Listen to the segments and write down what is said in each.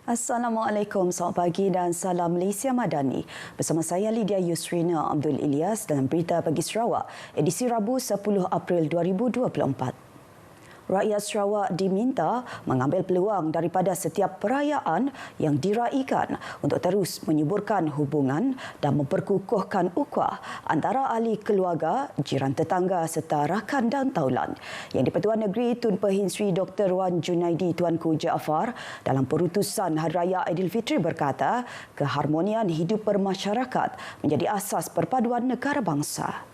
Assalamualaikum, selamat pagi dan salam Malaysia Madani. Bersama saya Lydia Yusrina Abdul Ilyas dalam Berita Pagi Sarawak, edisi Rabu 10 April 2024. Rakyat Sarawak diminta mengambil peluang daripada setiap perayaan yang diraikan untuk terus menyuburkan hubungan dan memperkukuhkan ukhuwah antara ahli keluarga, jiran tetangga serta rakan dan taulan. Yang di-Pertuan Negeri Tun Pehin Sri Dr. Wan Junaidi Tuanku Jaafar dalam perutusan Hari Raya Aidilfitri berkata, keharmonian hidup bermasyarakat menjadi asas perpaduan negara bangsa.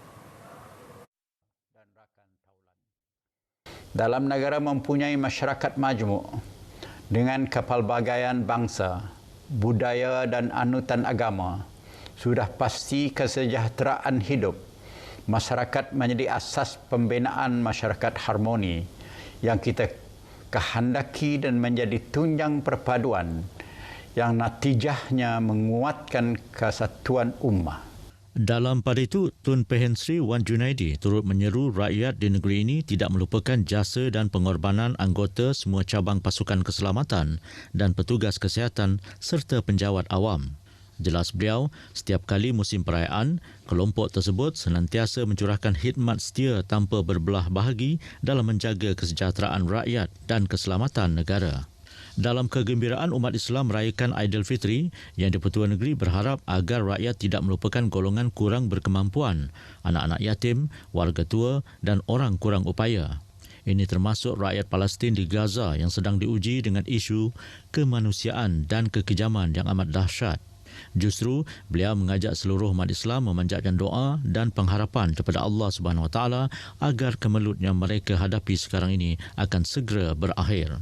Dalam negara mempunyai masyarakat majmuk dengan kepelbagaian bangsa, budaya dan anutan agama, sudah pasti kesejahteraan hidup masyarakat menjadi asas pembinaan masyarakat harmoni yang kita kehendaki dan menjadi tunjang perpaduan yang natijahnya menguatkan kesatuan ummah. Dalam pada itu, Tun Pehin Sri Wan Junaidi turut menyeru rakyat di negeri ini tidak melupakan jasa dan pengorbanan anggota semua cabang pasukan keselamatan dan petugas kesihatan serta penjawat awam. Jelas beliau, setiap kali musim perayaan, kelompok tersebut senantiasa mencurahkan khidmat setia tanpa berbelah bahagi dalam menjaga kesejahteraan rakyat dan keselamatan negara. Dalam kegembiraan umat Islam merayakan Aidilfitri, Yang di-Pertuan Negeri berharap agar rakyat tidak melupakan golongan kurang berkemampuan, anak-anak yatim, warga tua dan orang kurang upaya. Ini termasuk rakyat Palestin di Gaza yang sedang diuji dengan isu kemanusiaan dan kekejaman yang amat dahsyat. Justru, beliau mengajak seluruh umat Islam memanjatkan doa dan pengharapan kepada Allah Subhanahu Wa Taala agar kemelut yang mereka hadapi sekarang ini akan segera berakhir.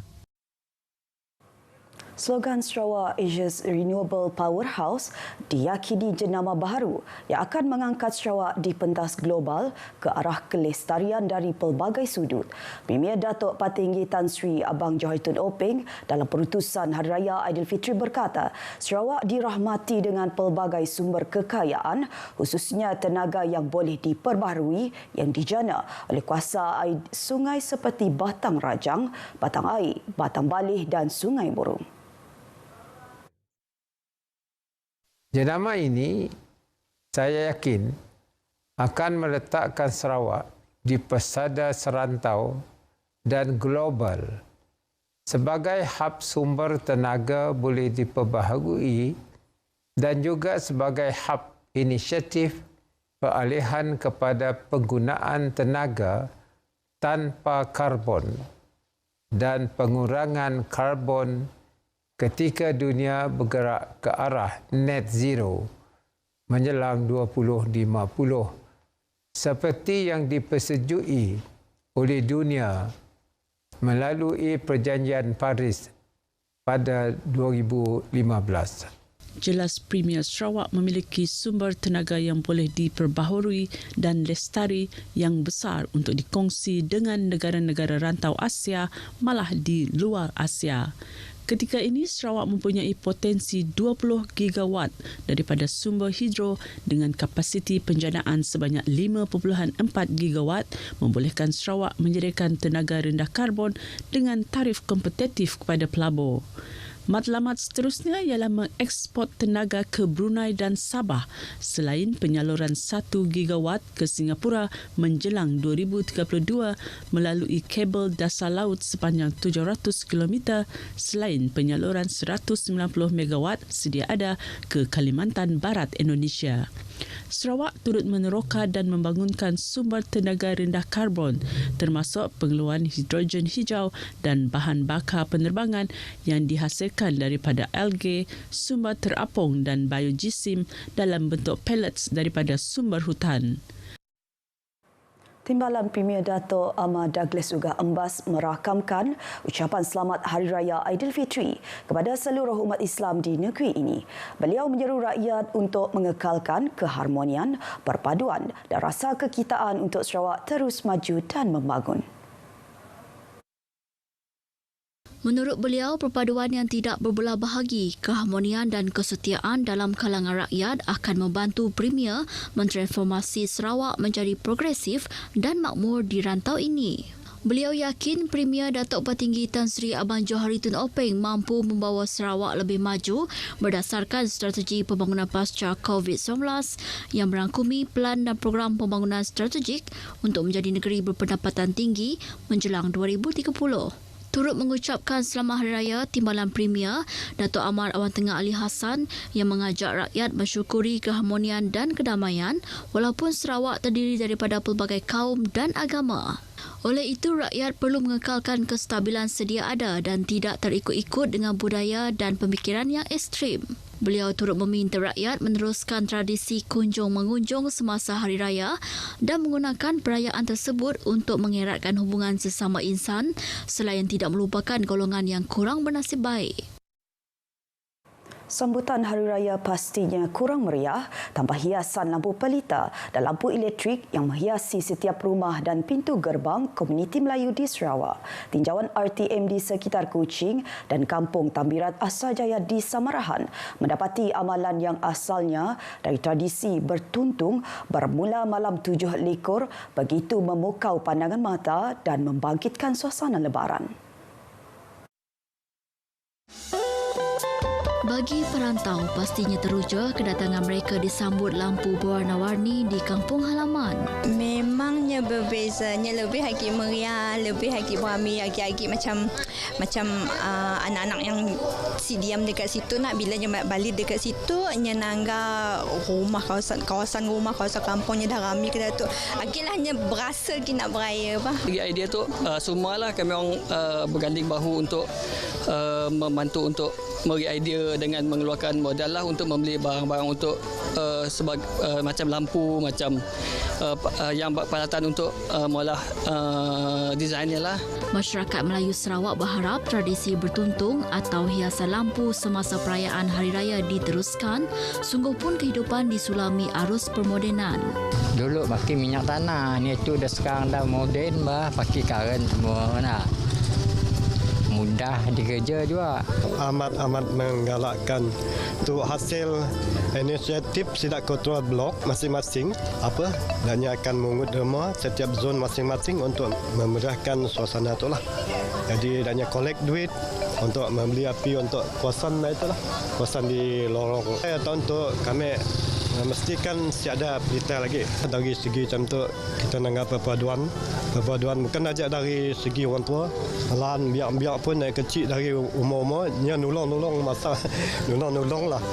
Slogan Sarawak Asia's Renewable Powerhouse diyakini jenama baharu yang akan mengangkat Sarawak di pentas global ke arah kelestarian dari pelbagai sudut. Premier Datuk Patinggi Tan Sri Abang Johor Tun Openg dalam perutusan Hari Raya Aidilfitri berkata, Sarawak dirahmati dengan pelbagai sumber kekayaan, khususnya tenaga yang boleh diperbaharui yang dijana oleh kuasa air sungai seperti Batang Rajang, Batang Air, Batang Balih dan Sungai Burung. Jenama ini, saya yakin, akan meletakkan Sarawak di pesada serantau dan global sebagai hub sumber tenaga boleh diperbaharui dan juga sebagai hub inisiatif peralihan kepada penggunaan tenaga tanpa karbon dan pengurangan karbon ketika dunia bergerak ke arah net zero menjelang 2050 seperti yang dipersetujui oleh dunia melalui Perjanjian Paris pada 2015. Jelas Premier Sarawak memiliki sumber tenaga yang boleh diperbaharui dan lestari yang besar untuk dikongsi dengan negara-negara rantau Asia malah di luar Asia. Ketika ini, Sarawak mempunyai potensi 20 gigawatt daripada sumber hidro dengan kapasiti penjanaan sebanyak 5.4 gigawatt membolehkan Sarawak menyediakan tenaga rendah karbon dengan tarif kompetitif kepada pelabur. Matlamat seterusnya ialah mengeksport tenaga ke Brunei dan Sabah selain penyaluran 1 gigawatt ke Singapura menjelang 2032 melalui kabel dasar laut sepanjang 700 km selain penyaluran 190 megawatt sedia ada ke Kalimantan Barat Indonesia. Sarawak turut meneroka dan membangunkan sumber tenaga rendah karbon termasuk pengeluaran hidrogen hijau dan bahan bakar penerbangan yang dihasilkan daripada alge, sumber terapung dan biojisim dalam bentuk pellets daripada sumber hutan. Timbalan Premier Dato' Ahmad Douglas Ugah Embas merakamkan ucapan selamat Hari Raya Aidilfitri kepada seluruh umat Islam di negeri ini. Beliau menyeru rakyat untuk mengekalkan keharmonian, perpaduan dan rasa kekitaan untuk Sarawak terus maju dan membangun. Menurut beliau, perpaduan yang tidak berbelah bahagi, keharmonian dan kesetiaan dalam kalangan rakyat akan membantu Premier mentransformasi Sarawak menjadi progresif dan makmur di rantau ini. Beliau yakin Premier Datuk Petinggi Tan Sri Abang Johari Tun Openg mampu membawa Sarawak lebih maju berdasarkan strategi pembangunan pasca COVID-19 yang merangkumi pelan dan program pembangunan strategik untuk menjadi negeri berpendapatan tinggi menjelang 2030. Turut mengucapkan selamat Hari Raya Timbalan Premier Datuk Amar Awan Tengah Ali Hassan yang mengajak rakyat mensyukuri keharmonian dan kedamaian walaupun Sarawak terdiri daripada pelbagai kaum dan agama. Oleh itu, rakyat perlu mengekalkan kestabilan sedia ada dan tidak terikut-ikut dengan budaya dan pemikiran yang ekstrim. Beliau turut meminta rakyat meneruskan tradisi kunjung-mengunjung semasa Hari Raya dan menggunakan perayaan tersebut untuk mengeratkan hubungan sesama insan selain tidak melupakan golongan yang kurang bernasib baik. Sambutan Hari Raya pastinya kurang meriah tanpa hiasan lampu pelita dan lampu elektrik yang menghiasi setiap rumah dan pintu gerbang komuniti Melayu di Sarawak. Tinjauan RTM di sekitar Kuching dan Kampung Tambirat Asajaya di Samarahan mendapati amalan yang asalnya dari tradisi bertuntung bermula malam 7 likur begitu memukau pandangan mata dan membangkitkan suasana lebaran. Bagi perantau, pastinya teruja kedatangan mereka disambut lampu berwarna-warni di kampung halaman. Memangnya berbezanya, lebih lagi meriah, lebih lagi beramai, lagi macam anak-anak yang diam dekat situ nak bila dia balik dekat situ nyenangga rumah kawasan rumah kawasan kampungnya dah ramai ke tu. Akhirnya hanya berasa kita nak beraya bah. Idea tu semualah kami orang berganding bahu untuk membantu untuk memberi idea dengan mengeluarkan modal lah untuk membeli barang-barang untuk macam lampu, macam yang peralatan untuk mula desainnya lah. Masyarakat Melayu Sarawak berharap tradisi bertuntung atau hiasan lampu semasa perayaan Hari Raya diteruskan, sungguh pun kehidupan disulami arus permodenan. Dulu pakai minyak tanah, ni tu dah sekarang dah moden bah, pakai karen semua nak. Mudah dikerja juga. Amat menggalakkan untuk hasil inisiatif Sidak Ketua Blok masing-masing dan ia akan mengut derma setiap zon masing-masing untuk memudahkan suasana itulah. Jadi dan ia collect duit untuk membeli api untuk kawasan itulah. Kawasan di lorong. Atau untuk kami mestikan siada berita lagi dari segi macam tu kita nanggap perpaduan bukan aja dari segi orang tua malahan biar pun yang kecil dari umur-umur dia nolong masa nolong lah.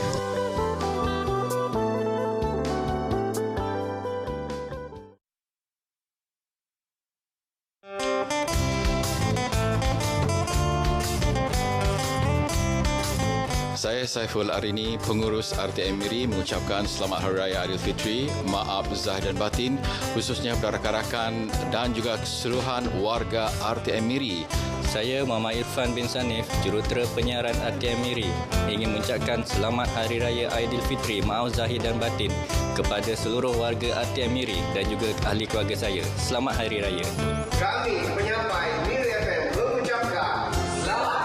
Saya Saiful Arini, pengurus RTM Miri mengucapkan Selamat Hari Raya Aidilfitri, maaf zahir dan batin khususnya kepada rakan-rakan dan juga keseluruhan warga RTM Miri. Saya Muhammad Irfan bin Sanif, jurutera penyiaran RTM Miri, ingin mengucapkan Selamat Hari Raya Aidilfitri, maaf zahir dan batin kepada seluruh warga RTM Miri dan juga ahli keluarga saya. Selamat Hari Raya. Kami penyampai Miri FM mengucapkan Selamat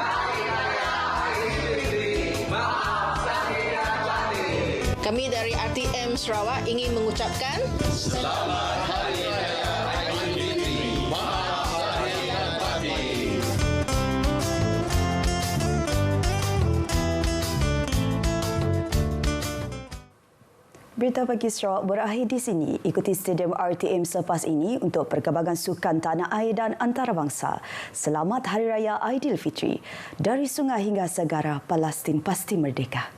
Hari Raya Aidilfitri, maaf zahir dan batin. Kami dari RTM Sarawak ingin mengucapkan Selamat Hari Raya Aidilfitri, maaf zahir dan batin. Berita pagi Sarawak berakhir di sini. Ikuti Stadium RTM selepas ini untuk perkembangan sukan tanah air dan antarabangsa. Selamat Hari Raya Aidilfitri. Dari sungai hingga segara, Palestin pasti merdeka.